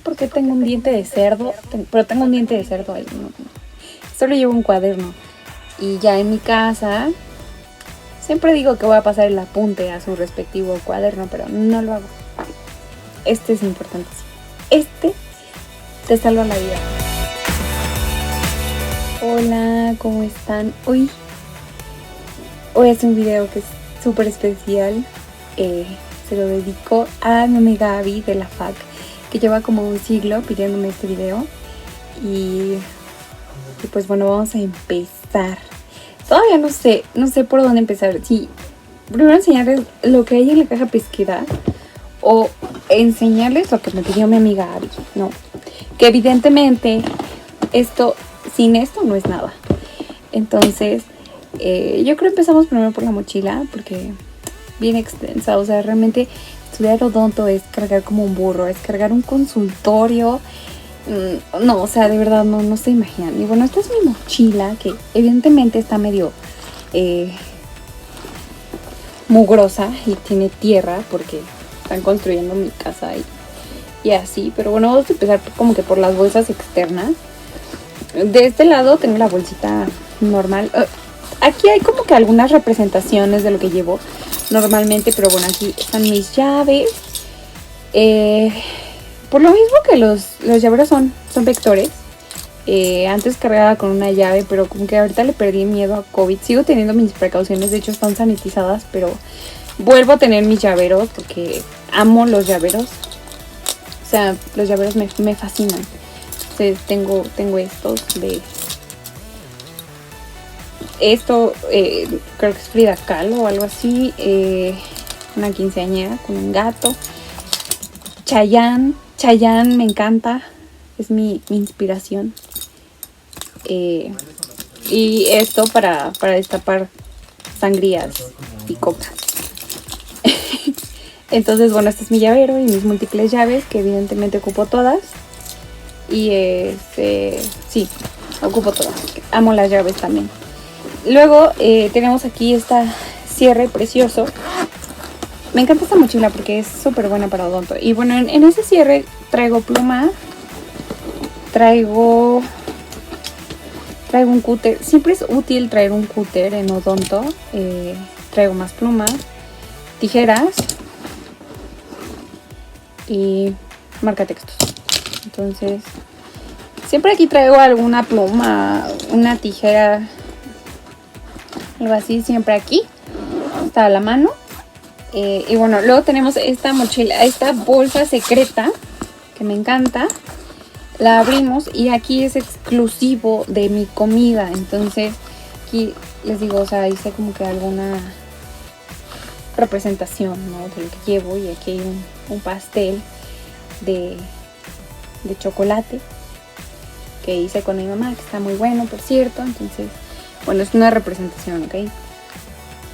por qué tengo un diente de cerdo, pero tengo un diente de cerdo ahí. No. Solo llevo un cuaderno. Y ya en mi casa, siempre digo que voy a pasar el apunte a su respectivo cuaderno, pero no lo hago. Este es importante. Este te salva la vida. Hola, ¿cómo están? Hoy hace un video que es súper especial. Se lo dedico a mi amiga Abby de la FAC, que lleva como un siglo pidiéndome este video. Y pues bueno, vamos a empezar. Todavía no sé por dónde empezar. Sí, primero enseñarles lo que hay en la caja pesquera o enseñarles lo que me pidió mi amiga Abby, ¿no? Que evidentemente sin esto no es nada. Entonces, yo creo que empezamos primero por la mochila, porque bien extensa. O sea, realmente estudiar odonto es cargar como un burro, es cargar un consultorio. No, o sea, de verdad no se imaginan. Y bueno, esta es mi mochila, que evidentemente está medio mugrosa y tiene tierra porque están construyendo mi casa y así. Pero bueno, vamos a empezar como que por las bolsas externas. De este lado tengo la bolsita normal. Aquí hay como que algunas representaciones de lo que llevo normalmente, pero bueno, aquí están mis llaves. Por lo mismo que los llaveros son vectores. Antes cargaba con una llave, pero como que ahorita le perdí miedo a COVID. Sigo teniendo mis precauciones, de hecho están sanitizadas, pero vuelvo a tener mis llaveros porque amo los llaveros. O sea, los llaveros me fascinan. Entonces tengo estos de... Esto creo que es Frida Kahlo o algo así. Una quinceañera con un gato. Chayanne me encanta. Es mi inspiración. Y esto para destapar sangrías y coca. Entonces, bueno, este es mi llavero y mis múltiples llaves, que evidentemente ocupo todas. Y sí, ocupo todas. Amo las llaves también. Luego tenemos aquí este cierre precioso. Me encanta esta mochila porque es súper buena para odonto. Y bueno, en ese cierre traigo pluma. Traigo un cúter. Siempre es útil traer un cúter en odonto. Traigo más plumas, tijeras y marcatextos. Entonces, siempre aquí traigo alguna pluma, una tijera, algo así, siempre aquí. Está a la mano. Y bueno, luego tenemos esta mochila, esta bolsa secreta que me encanta. La abrimos y aquí es exclusivo de mi comida. Entonces aquí les digo, o sea, hice como que alguna representación, ¿no?, de lo que llevo. Y aquí hay un pastel de chocolate que hice con mi mamá, que está muy bueno, por cierto. Entonces, bueno, es una representación, ¿ok?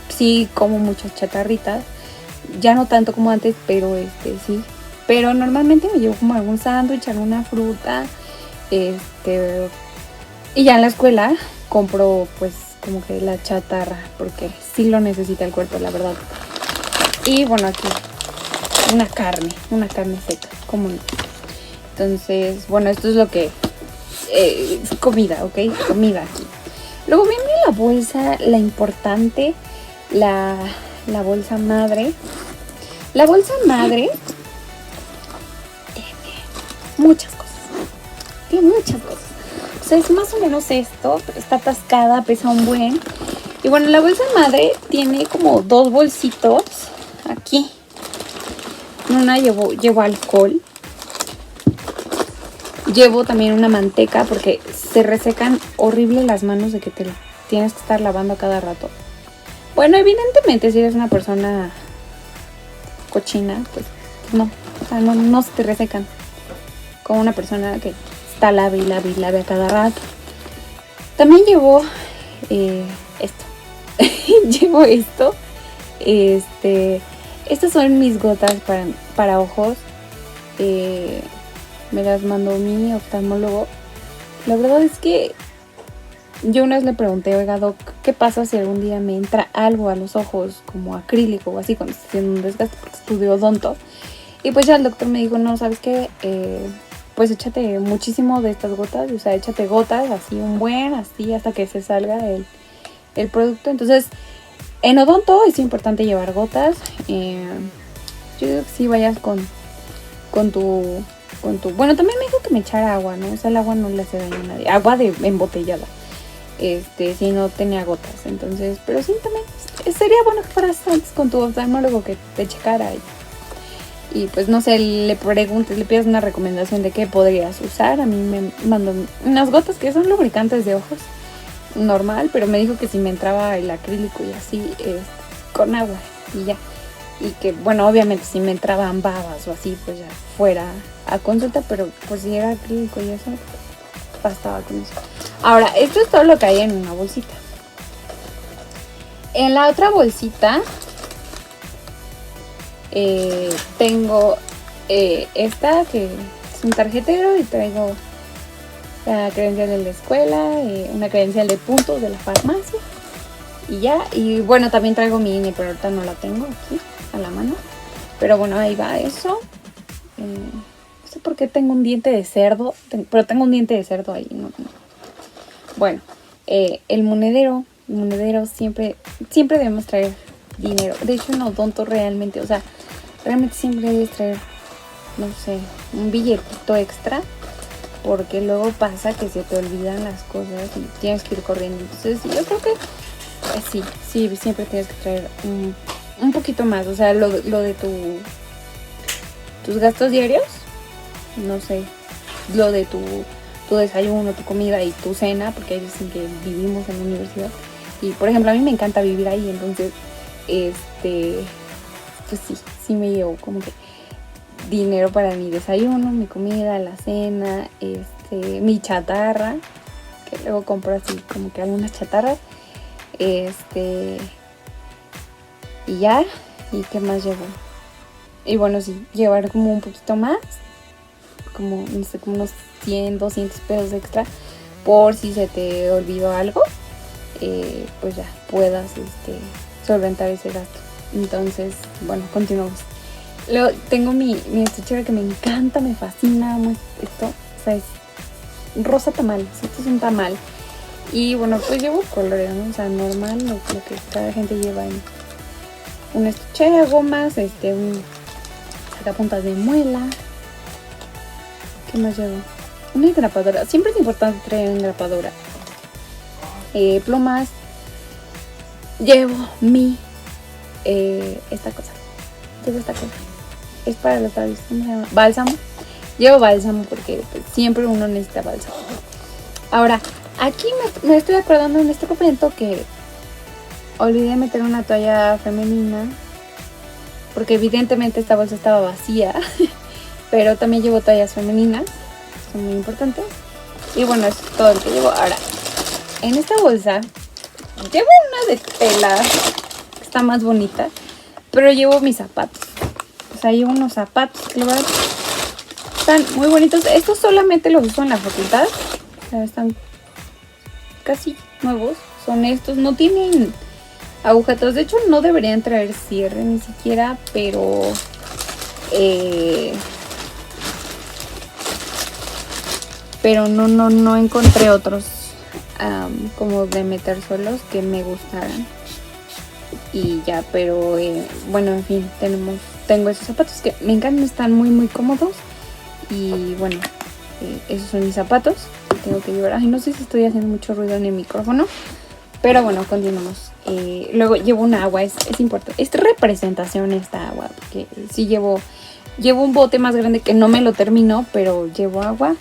Sí, como muchas chatarritas. Ya no tanto como antes, pero sí. Pero normalmente me llevo como algún sándwich, alguna fruta. Y ya en la escuela compro pues como que la chatarra, porque sí lo necesita el cuerpo, la verdad. Y bueno, aquí una carne seca, como no. Entonces, bueno, esto es lo que es comida, ¿ok? Comida aquí. Luego viene la bolsa, la importante, la bolsa madre. La bolsa madre tiene muchas cosas. O sea, es más o menos esto, pero está atascada, pesa un buen. Y bueno, la bolsa madre tiene como dos bolsitos aquí. En una llevo alcohol. Llevo también una manteca porque se resecan horrible las manos de que te tienes que estar lavando a cada rato. Bueno, evidentemente si eres una persona cochina, pues no, o sea, no se te resecan como una persona que está lave a cada rato. También llevo esto. Llevo esto. Estas son mis gotas para ojos. Me las mandó mi oftalmólogo. La verdad es que yo una vez le pregunté, oiga, doc, ¿qué pasa si algún día me entra algo a los ojos como acrílico o así cuando estoy haciendo un desgaste? Porque estudio odonto. Y pues ya el doctor me dijo, no, ¿sabes qué? pues échate muchísimo de estas gotas, o sea, échate gotas así así hasta que se salga el producto. Entonces, en odonto es importante llevar gotas. Yo digo que sí vayas con tu... Bueno, también me dijo que me echara agua, ¿no? O sea, el agua no le hace daño a nadie. Agua embotellada. Si no tenía gotas. Entonces, pero sí, también sería bueno que fueras antes con tu oftalmólogo que te checara y pues no sé, le preguntes, le pidas una recomendación de qué podrías usar. A mí me mandó unas gotas que son lubricantes de ojos, normal, pero me dijo que si me entraba el acrílico y así, con agua y ya. Y que, bueno, obviamente si me entraban babas o así, pues ya fuera a consulta, pero pues si era acrílico y eso, bastaba con eso. Ahora, esto es todo lo que hay en una bolsita. En la otra bolsita tengo esta que es un tarjetero y traigo la credencial de la escuela, una credencial de puntos de la farmacia y ya. Y bueno, también traigo mi INE, pero ahorita no la tengo aquí a la mano. Pero bueno, ahí va eso. No sé por qué tengo un diente de cerdo, pero tengo un diente de cerdo ahí. No. Bueno, el monedero siempre debemos traer dinero. De hecho, en odonto realmente, o sea, realmente siempre debes traer, no sé, un billetito extra, porque luego pasa que se te olvidan las cosas y tienes que ir corriendo. Entonces, yo creo que sí, siempre tienes que traer un poquito más. O sea, lo de tus gastos diarios, no sé, lo de tu desayuno, tu comida y tu cena, porque hay veces que vivimos en la universidad. Y por ejemplo, a mí me encanta vivir ahí, entonces, pues sí me llevo como que dinero para mi desayuno, mi comida, la cena, mi chatarra, que luego compro así como que algunas chatarras, y ya. ¿Y qué más llevo? Y bueno, sí, llevar como un poquito más, como, no sé, como unos 100, 200 pesos extra, por si se te olvidó algo, pues ya puedas solventar ese gasto. Entonces, bueno, continuamos. Luego tengo mi estuchera que me encanta, me fascina, esto, o sea, es rosa tamal, esto es un tamal. Y bueno, pues llevo colores, ¿no? O sea, normal, lo que cada gente lleva en una estuchera, gomas, un sacapuntas de muela. ¿Qué más llevo? Una engrapadora, siempre es importante traer engrapadora. Plumas. Llevo esta cosa. Es para los labios, ¿cómo se llama? Bálsamo. Llevo bálsamo porque pues, siempre uno necesita bálsamo. Ahora, aquí me estoy acordando en este momento que olvidé meter una toalla femenina, porque evidentemente esta bolsa estaba vacía. Pero también llevo toallas femeninas, son muy importantes. Y bueno, eso es todo lo que llevo. Ahora, en esta bolsa llevo una de tela que está más bonita, pero llevo mis zapatos. O sea, llevo unos zapatos que la verdad están muy bonitos. Estos solamente los uso en la facultad. O sea, están casi nuevos. Son estos, no tienen agujetas. De hecho, no deberían traer cierre ni siquiera, pero no encontré otros como de meter solos que me gustaran. Y ya, pero bueno, en fin, tengo esos zapatos que me encantan, están muy muy cómodos. Y bueno, esos son mis zapatos que tengo que llevar. Ay, no sé si estoy haciendo mucho ruido en el micrófono, pero bueno, continuamos. Luego llevo un agua, es importante, es representación esta agua, porque sí llevo un bote más grande que no me lo termino, pero llevo agua.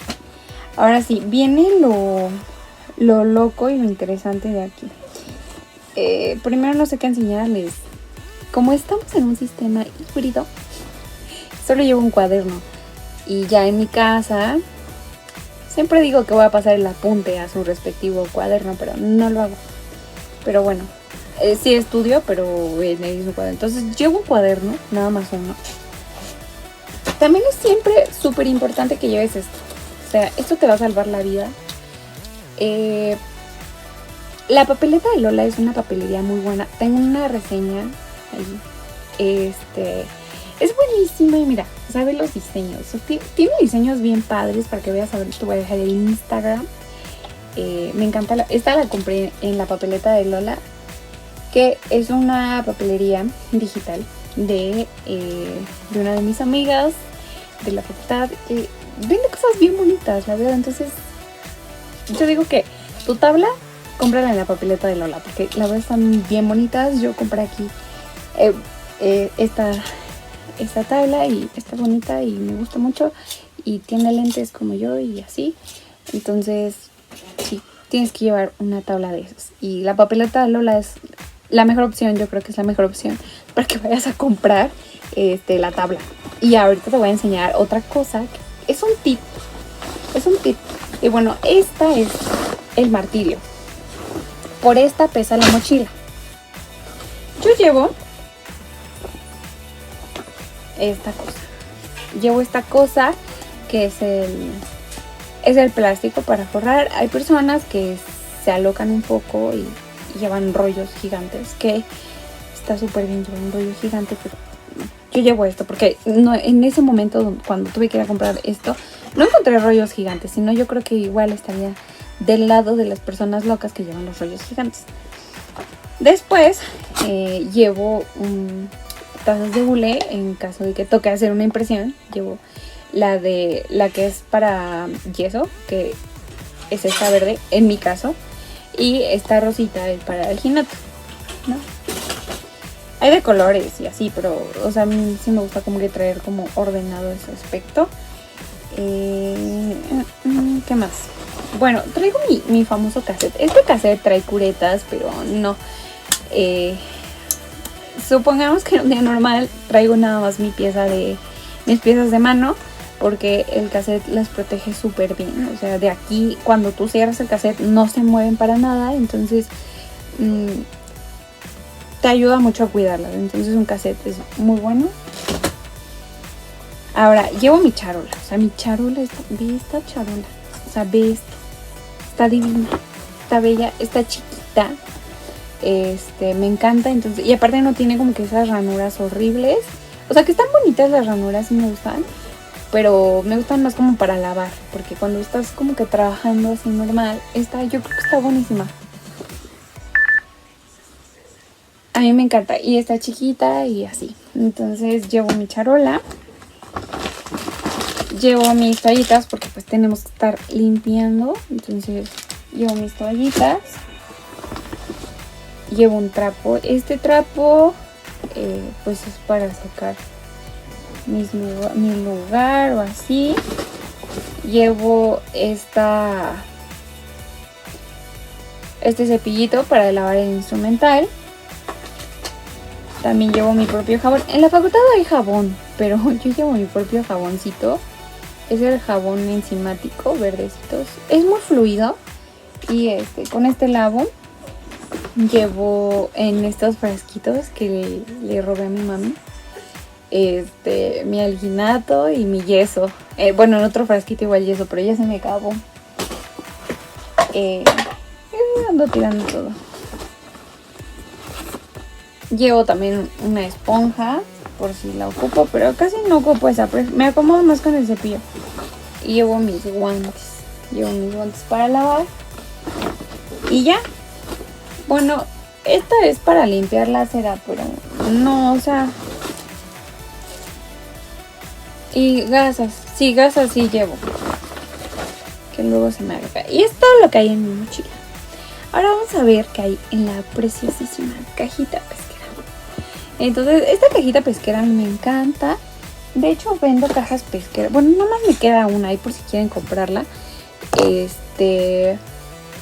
Ahora sí, viene lo loco y lo interesante de aquí. Primero no sé qué enseñarles. Como estamos en un sistema híbrido, solo llevo un cuaderno. Y ya en mi casa, siempre digo que voy a pasar el apunte a su respectivo cuaderno, pero no lo hago. Pero bueno, sí estudio, pero en el mismo cuaderno. Entonces llevo un cuaderno, nada más uno. También es siempre súper importante que lleves esto. O sea, esto te va a salvar la vida. La papeleta de Lola es una papelería muy buena. Tengo una reseña ahí. Es buenísima y mira, sabe los diseños. Tiene diseños bien padres para que veas. A ver, te voy a dejar el Instagram. Me encanta. Esta la compré en la papeleta de Lola, que es una papelería digital de una de mis amigas de la facultad. Vende cosas bien bonitas, la verdad. Entonces, yo digo que tu tabla, cómprala en la papeleta de Lola, porque la verdad están bien bonitas. Yo compré aquí esta tabla y está bonita y me gusta mucho. Y tiene lentes como yo y así. Entonces, sí, tienes que llevar una tabla de esas. Y la papeleta de Lola es la mejor opción, yo creo que es la mejor opción para que vayas a comprar la tabla. Y ahorita te voy a enseñar otra cosa, que es un tip. Es un tip. Y bueno, esta es el martirio. Por esta pesa la mochila. Yo llevo esta cosa. Llevo esta cosa que es el plástico para forrar. Hay personas que se alocan un poco y llevan rollos gigantes, que está súper bien llevar un rollo gigante, pero yo llevo esto porque no, en ese momento cuando tuve que ir a comprar esto no encontré rollos gigantes, sino yo creo que igual estaría del lado de las personas locas que llevan los rollos gigantes. Después llevo tazas de hule en caso de que toque hacer una impresión. Llevo la que es para yeso, que es esta verde en mi caso, y esta rosita es para el ginato, ¿no? Hay de colores y así, pero o sea, a mí sí me gusta como que traer como ordenado ese aspecto. ¿Qué más? Bueno, traigo mi famoso cassette. Este cassette trae curetas, pero no. Supongamos que en un día normal traigo nada más mis piezas de mano, porque el cassette las protege súper bien. O sea, de aquí, cuando tú cierras el cassette, no se mueven para nada. Entonces, te ayuda mucho a cuidarlas. Entonces, un cassette es muy bueno. Ahora, llevo mi charola. O sea, mi charola, ve esta charola. O sea, ve esto. Está divina, está bella, está chiquita. Me encanta. Entonces, y aparte no tiene como que esas ranuras horribles. O sea, que están bonitas las ranuras, sí me gustan. Pero me gustan más como para lavar, porque cuando estás como que trabajando así normal, yo creo que está buenísima. A mí me encanta y está chiquita y así. Entonces llevo mi charola, llevo mis toallitas porque pues tenemos que estar limpiando. Entonces llevo mis toallitas, llevo un trapo. Este trapo pues es para sacar mi lugar o así. Llevo este cepillito para lavar el instrumental. También llevo mi propio jabón. En la facultad hay jabón, pero yo llevo mi propio jaboncito. Es el jabón enzimático, verdecitos. Es muy fluido. Y con este lavo. Llevo en estos frasquitos que le robé a mi mami. Mi alginato y mi yeso. Bueno, en otro frasquito igual yeso, pero ya se me acabó. Ando tirando todo. Llevo también una esponja por si la ocupo, pero casi no ocupo esa. Me acomodo más con el cepillo. Y llevo mis guantes. Llevo mis guantes para lavar. Y ya. Bueno, esta es para limpiar la cera, pero no, o sea. Y gasas. Sí, gasas sí llevo. Que luego se me haga. Y es todo lo que hay en mi mochila. Ahora vamos a ver qué hay en la preciosísima cajita pesquera. Entonces, esta cajita pesquera a mí me encanta. De hecho, vendo cajas pesqueras. Bueno, nada más me queda una ahí por si quieren comprarla.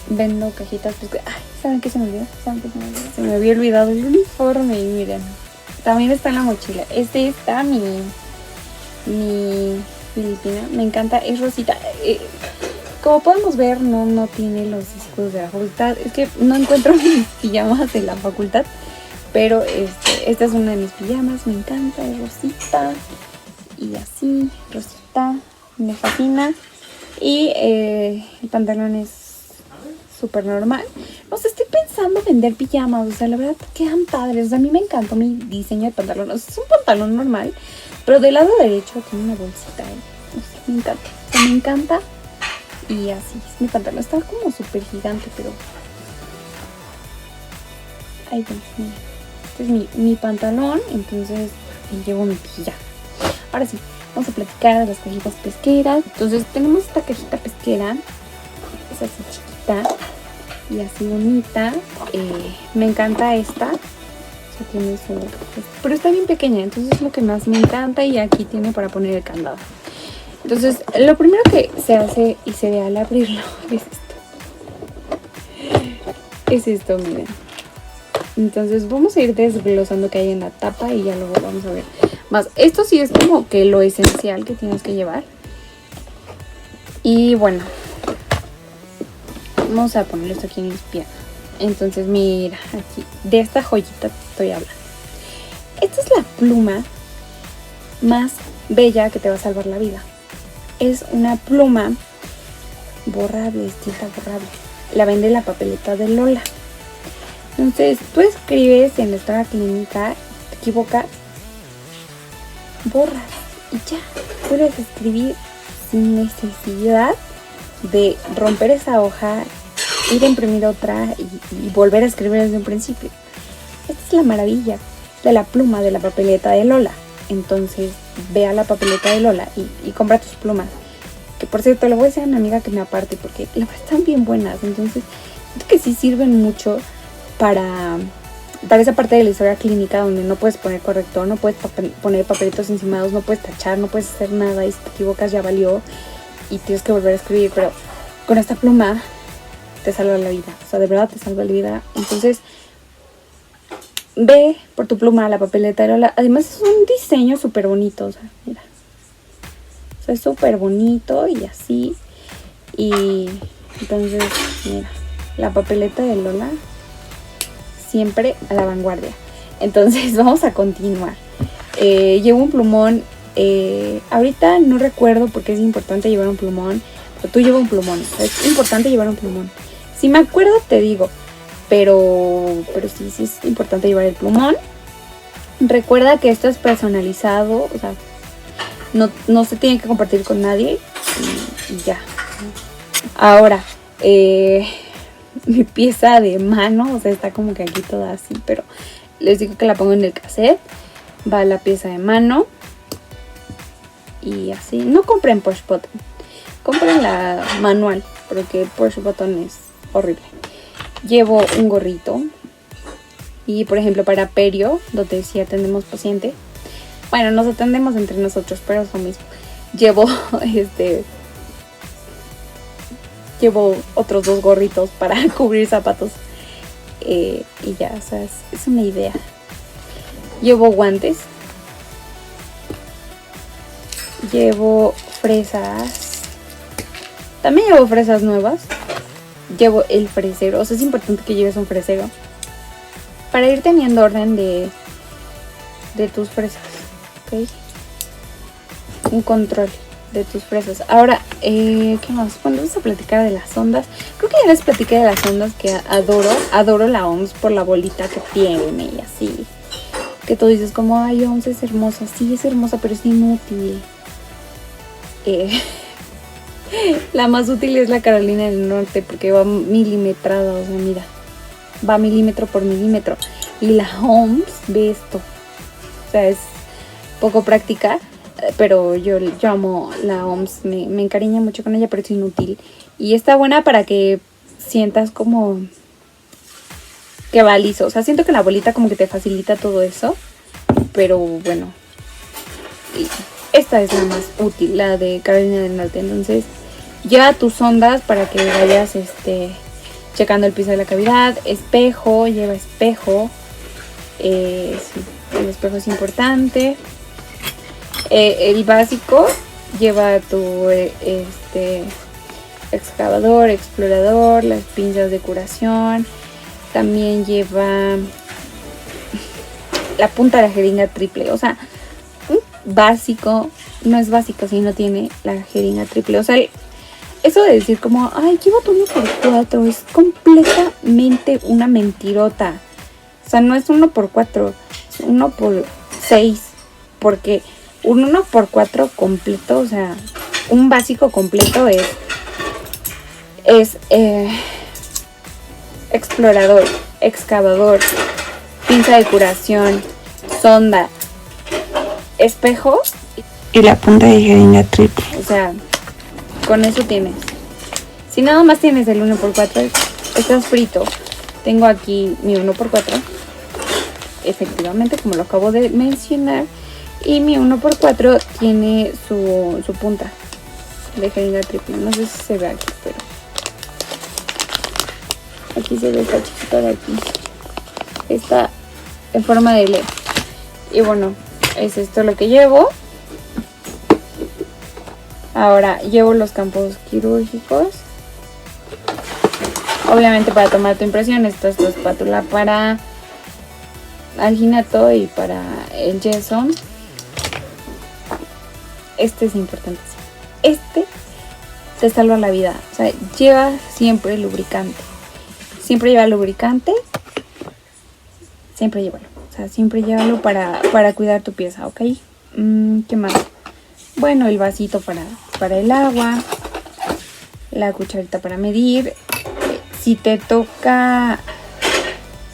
Vendo cajitas pesqueras. Ay, ¿saben qué se me olvidó? Se me había olvidado el uniforme. Y miren, también está en la mochila. Está mi filipina. Me encanta, es rosita. Como podemos ver, no tiene los escudos de la facultad. Es que no encuentro mis pijamas de la facultad. Pero esta es una de mis pijamas. Me encanta, es rosita. Y así, rosita. Me fascina. Y el pantalón es súper normal. No sé, estoy pensando vender pijamas. O sea, la verdad quedan padres. O sea, a mí me encantó mi diseño de pantalón. O sea, es un pantalón normal, Pero del lado derecho tiene una bolsita, no sé, me encanta. O sea, me encanta. Y así es mi pantalón. Está como súper gigante, pero... Ay, bueno, mira. Este es mi pantalón, entonces llevo mi pijama. Ahora sí, vamos a platicar de las cajitas pesqueras. Entonces tenemos esta cajita pesquera. Es así chiquita y así bonita. Me encanta esta. O sea, tiene su... Pero está bien pequeña, entonces es lo que más me encanta. Y aquí tiene para poner el candado. Entonces, lo primero que se hace y se ve al abrirlo es esto. Es esto, miren. Entonces vamos a ir desglosando qué hay en la tapa y ya luego vamos a ver más. Esto sí es como que lo esencial que tienes que llevar. Y bueno, vamos a poner esto aquí en mis piernas. Entonces mira, aquí, de esta joyita te estoy hablando. Esta es la pluma más bella que te va a salvar la vida. Es una pluma borrable, tinta borrable. La vende la papeleta de Lola. Entonces, tú escribes en la historia clínica, te equivocas, borras y ya. Puedes escribir sin necesidad de romper esa hoja, ir a imprimir otra y volver a escribir desde un principio. Esta es la maravilla de la pluma de la papeleta de Lola. Entonces, ve a la papeleta de Lola y compra tus plumas. Que por cierto, le voy a decir a una amiga que me aparte porque la verdad están bien buenas. Entonces, creo que sí sirven mucho para esa parte de la historia clínica donde no puedes poner corrector, no puedes poner papelitos encimados, no puedes tachar, no puedes hacer nada y si te equivocas ya valió y tienes que volver a escribir. Pero con esta pluma te salva la vida, o sea, de verdad te salva la vida. Entonces, ve por tu pluma a la papeleta de Lola. Además es un diseño súper bonito, o sea, mira. O sea, es súper bonito y así. Y entonces, mira, la papeleta de Lola siempre a la vanguardia. Entonces vamos a continuar. Llevo un plumón. Ahorita no recuerdo porque es importante llevar un plumón. Pero tú llevas un plumón. O sea, es importante llevar un plumón. Si me acuerdo te digo. Pero sí es importante llevar el plumón. Recuerda que esto es personalizado. O sea, no se tiene que compartir con nadie. Y ya. Ahora, mi pieza de mano, o sea, está como que aquí toda así, pero les digo que la pongo en el cassette. Va la pieza de mano y así. No compren push button, compren la manual porque push button es horrible. Llevo un gorrito y por ejemplo para perio, donde sí atendemos paciente, bueno, nos atendemos entre nosotros, pero es lo mismo. Llevo otros 2 gorritos para cubrir zapatos. Y ya, o sea, es una idea. Llevo guantes. Llevo fresas. También llevo fresas nuevas. Llevo el fresero. O sea, es importante que lleves un fresero para ir teniendo orden de tus fresas. ¿Ok? Un control de tus fresas. Ahora, ¿qué más? Bueno, vamos a platicar de las ondas. Creo que ya les platiqué de las ondas que adoro la OMS por la bolita que tiene y así. Que tú dices como, ay, OMS es hermosa. Sí, es hermosa, pero es inútil. La más útil es la Carolina del Norte porque va milimetrada, o sea, mira. Va milímetro por milímetro. Y la OMS ve esto. O sea, es poco práctica. Pero yo amo la OMS, me encariña mucho con ella, pero es inútil. Y está buena para que sientas como que va liso. O sea, siento que la bolita como que te facilita todo eso. Pero bueno, esta es la más útil, la de Carolina del Norte. Entonces, lleva tus ondas para que vayas checando el piso de la cavidad. Espejo, lleva espejo. Sí, el espejo es importante. El básico lleva tu excavador, explorador, las pinzas de curación. También lleva la punta de la jeringa triple. O sea, un básico no es básico si no tiene la jeringa triple. O sea, eso de decir como, ay, lleva tu 1x4 es completamente una mentirota. O sea, no es 1x4, es 1x6. Porque un 1x4 completo, o sea, un básico completo es explorador, excavador, pinza de curación, sonda, espejo y la punta de jeringa triple. O sea, con eso tienes. Si nada más tienes el 1x4, estás frito. Tengo aquí mi 1x4, efectivamente, como lo acabo de mencionar. Y mi 1x4 tiene su punta de jeringa triple. No sé si se ve aquí, pero aquí se ve esta chiquita de aquí. Está en forma de L. Y bueno, es esto lo que llevo. Ahora llevo los campos quirúrgicos. Obviamente para tomar tu impresión, esta es tu espátula para alginato y para el yeso. Este es importante. Este te salva la vida. O sea, lleva siempre lubricante. Siempre lleva lubricante. Siempre llévalo. O sea, siempre llévalo para cuidar tu pieza, ¿ok? ¿Qué más? Bueno, el vasito para el agua. La cucharita para medir. Si te toca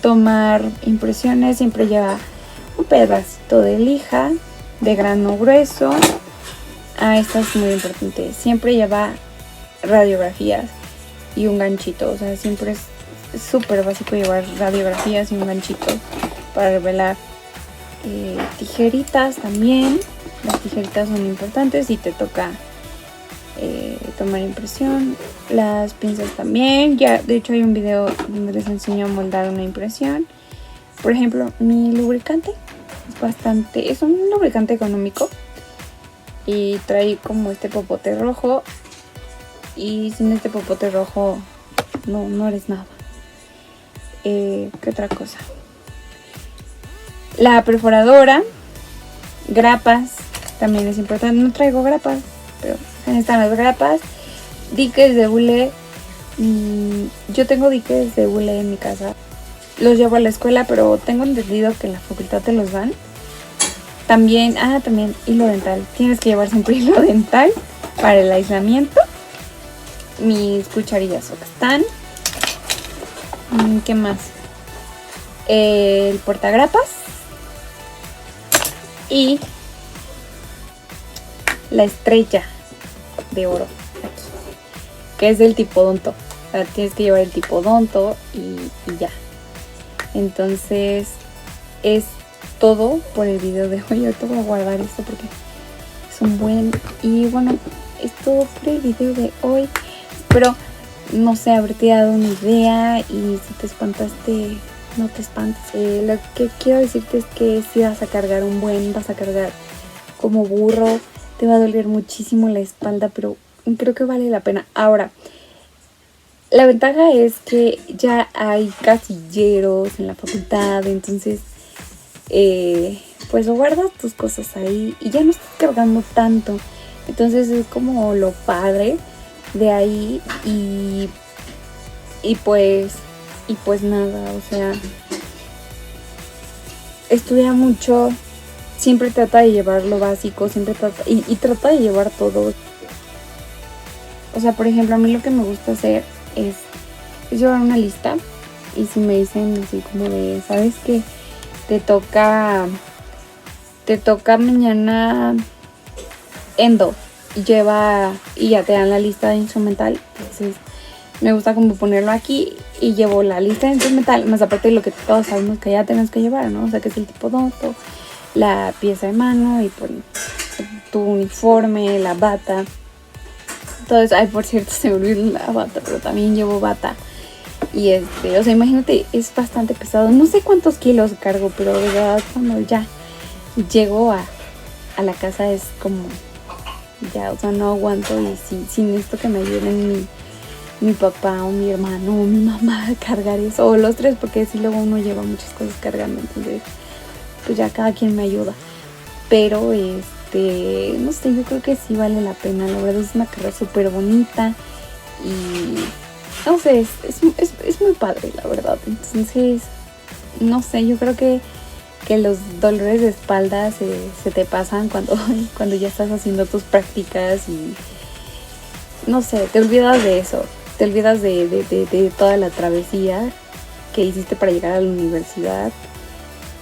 tomar impresiones, siempre lleva un pedacito de lija de grano grueso. Esto es muy importante. Siempre lleva radiografías y un ganchito. O sea, siempre es súper básico llevar radiografías y un ganchito para revelar. Tijeritas también. Las tijeritas son importantes si te toca tomar impresión. Las pinzas también. Ya, de hecho hay un video donde les enseño a moldar una impresión. Por ejemplo, mi lubricante es un lubricante económico y trae como este popote rojo, y sin este popote rojo no eres nada. ¿Qué otra cosa? La perforadora, grapas también es importante. No traigo grapas, pero están las grapas. Diques de hule. Yo tengo diques de hule en mi casa. Los llevo a la escuela, pero tengo entendido que en la facultad te los dan. También hilo dental. Tienes que llevar siempre hilo dental para el aislamiento. Mis cucharillas están. ¿Qué más? El portagrapas. Y la estrella de oro aquí, que es del tipodonto. O sea, tienes que llevar el tipodonto y ya. Entonces es todo por el video de hoy. Ahorita voy a guardar esto porque es un buen. Y bueno, es todo por el video de hoy. Espero, no sé, haberte dado una idea, y si te espantaste, no te espantes. Lo que quiero decirte es que si vas a cargar vas a cargar como burro. Te va a doler muchísimo la espalda, pero creo que vale la pena. Ahora, la ventaja es que ya hay casilleros en la facultad, entonces pues guardas tus cosas ahí y ya no estás cargando tanto. Entonces es como lo padre de ahí. Y pues nada, o sea, estudia mucho. Siempre trata de llevar lo básico, y trata de llevar todo. O sea, por ejemplo, a mí lo que me gusta hacer es llevar una lista. Y si me dicen así como de, ¿sabes qué? Te toca mañana endo, y ya te dan la lista de instrumental. Entonces me gusta como ponerlo aquí y llevo la lista de instrumental, más aparte de lo que todos sabemos que ya tenemos que llevar, ¿no? O sea, que es el tipodonto, la pieza de mano y tu uniforme, la bata. Entonces, por cierto, se me olvidó la bata, pero también llevo bata. Y o sea, imagínate, es bastante pesado. No sé cuántos kilos cargo, pero de verdad cuando ya llego a la casa es como, ya, o sea, no aguanto. Y sin esto que me ayuden mi papá o mi hermano o mi mamá a cargar eso, o los tres, porque si luego uno lleva muchas cosas cargando, entonces pues ya cada quien me ayuda. Pero no sé, yo creo que sí vale la pena. La verdad es una carrera súper bonita y no sé, es muy padre, la verdad. Entonces, no sé, yo creo que que los dolores de espalda se te pasan cuando ya estás haciendo tus prácticas y no sé, te olvidas de eso, te olvidas de toda la travesía que hiciste para llegar a la universidad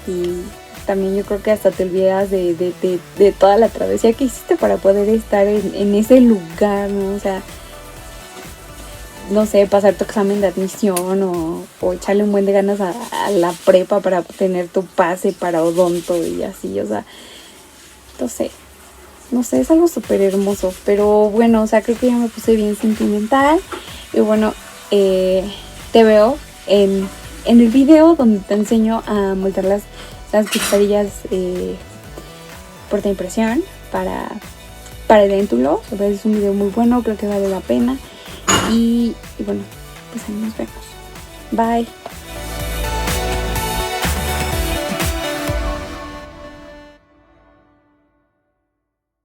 y también yo creo que hasta te olvidas de toda la travesía que hiciste para poder estar en ese lugar, ¿no? O sea, no sé, pasar tu examen de admisión o echarle un buen de ganas a la prepa para obtener tu pase para odonto y así, o sea, no sé, es algo súper hermoso, pero bueno, o sea, creo que ya me puse bien sentimental y bueno, te veo en el video donde te enseño a moldear las quesadillas por tu impresión para el éntulo. Es un video muy bueno, creo que vale la pena. Y bueno, pues ahí nos vemos. Bye.